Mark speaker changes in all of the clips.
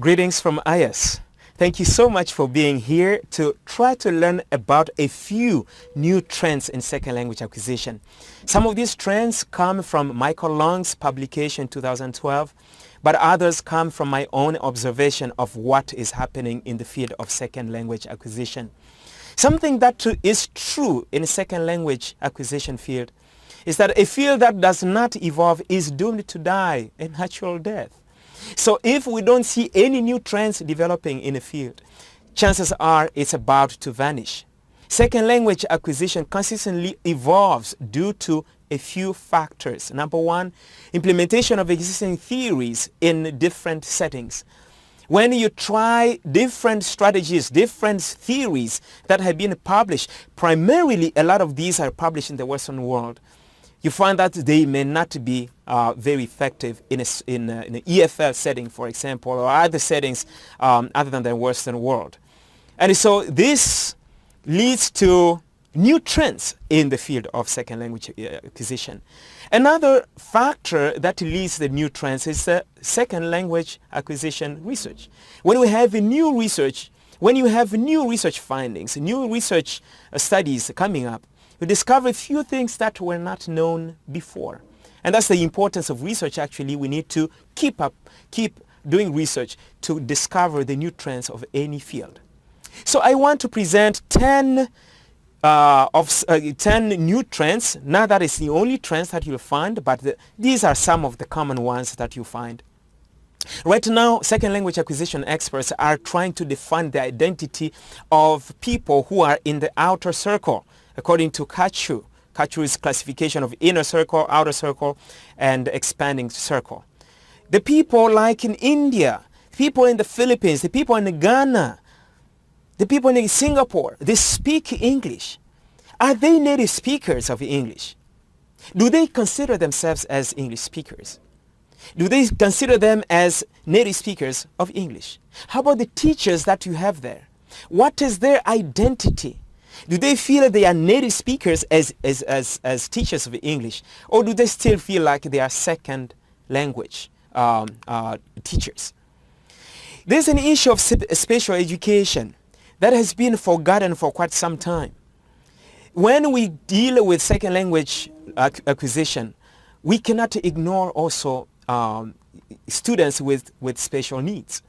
Speaker 1: Greetings from IS. Thank you so much for being here to try to learn about a few new trends in second language acquisition. Some of these trends come from Michael Long's publication 2012, but others come from my own observation of what is happening in the field of second language acquisition. Something that is true in the second language acquisition field is that a field that does not evolve is doomed to die a natural death. So if we don't see any new trends developing in a field, chances are it's about to vanish. Second language acquisition consistently evolves due to a few factors. Number one, implementation of existing theories in different settings. When you try different strategies, different theories that have been published, primarily a lot of these are published in the Western world, you find that they may not be very effective in an EFL setting, for example, or other settings other than the Western world. And so this leads to new trends in the field of second language acquisition. Another factor that leads to the new trends is second language acquisition research. When we have new research, when you have new research findings, new research studies coming up, we discover a few things that were not known before. And that's the importance of research. Actually, we need to keep doing research to discover the new trends of any field. So I want to present 10 new trends. Not that it's the only trends that you'll find, but these are some of the common ones that you find. Right now, second language acquisition experts are trying to define the identity of people who are in the outer circle, according to Kachu. Kachu's classification of inner circle, outer circle, and expanding circle. The people like in India, people in the Philippines, the people in Ghana, the people in Singapore, they speak English. Are they native speakers of English? Do they consider themselves as English speakers? Do they consider them as native speakers of English? How about the teachers that you have there? What is their identity? Do they feel they are native speakers as teachers of English? Or do they still feel like they are second language teachers? There's an issue of special education that has been forgotten for quite some time. When we deal with second language acquisition, we cannot ignore also students with special needs.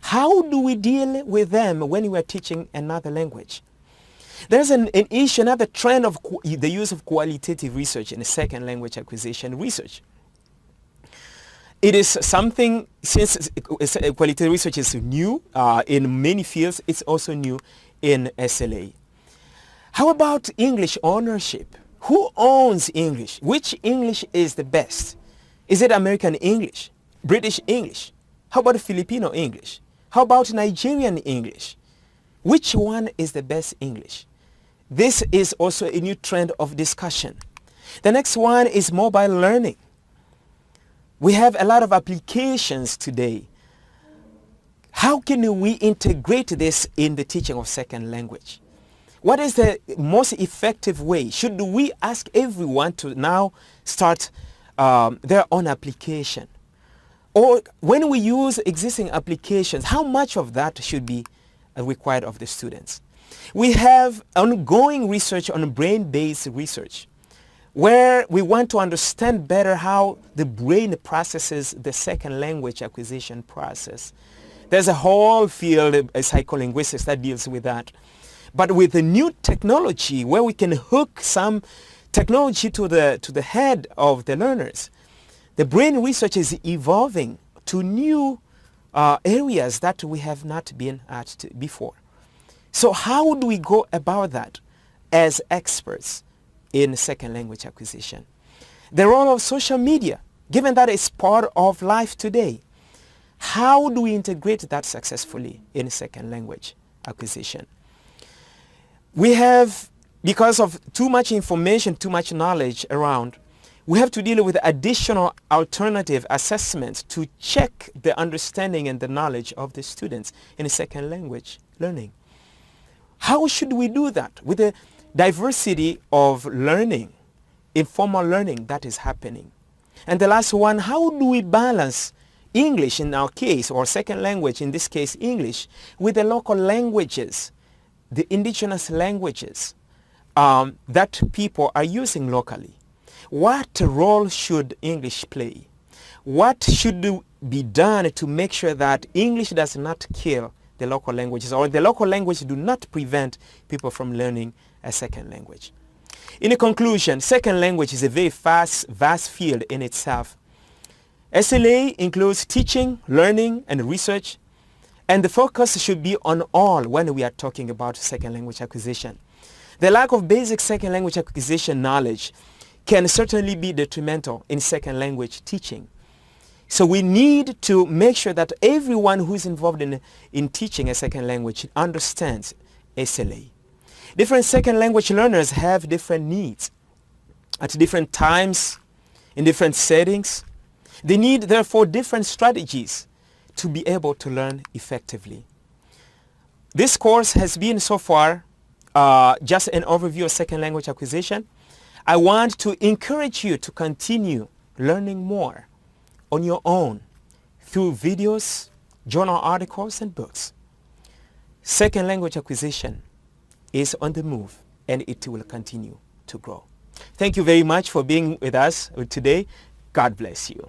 Speaker 1: How do we deal with them when we are teaching another language? There's an issue, another trend of the use of qualitative research in second language acquisition research. It is something, since qualitative research is new in many fields, it's also new in SLA. How about English ownership? Who owns English? Which English is the best? Is it American English? British English? How about Filipino English? How about Nigerian English? Which one is the best English? This is also a new trend of discussion. The next one is mobile learning. We have a lot of applications today. How can we integrate this in the teaching of second language? What is the most effective way? Should we ask everyone to now start their own application? Or when we use existing applications, how much of that should be required of the students? We have ongoing research on brain-based research, where we want to understand better how the brain processes the second language acquisition process. There's a whole field of psycholinguistics that deals with that. But with the new technology, where we can hook some technology to the head of the learners, the brain research is evolving to new areas that we have not been at before. So how do we go about that as experts in second language acquisition? The role of social media, given that it's part of life today, how do we integrate that successfully in second language acquisition? We have, because of too much information, too much knowledge around, we have to deal with additional alternative assessments to check the understanding and the knowledge of the students in second language learning. How should we do that with the diversity of learning, informal learning that is happening? And the last one, how do we balance English in our case, or second language, in this case English, with the local languages, the indigenous languages that people are using locally. What role should English play? What should be done to make sure that English does not kill the local languages, or the local language do not prevent people from learning a second language? In conclusion, second language is a very vast field in itself. SLA includes teaching, learning, and research, and the focus should be on all when we are talking about second language acquisition. The lack of basic second language acquisition knowledge can certainly be detrimental in second language teaching. So we need to make sure that everyone who is involved in teaching a second language understands SLA. Different second language learners have different needs at different times, in different settings. They need, therefore, different strategies to be able to learn effectively. This course has been so far just an overview of second language acquisition. I want to encourage you to continue learning more on your own through videos, journal articles, and books. Second language acquisition is on the move, and it will continue to grow. Thank you very much for being with us today. God bless you.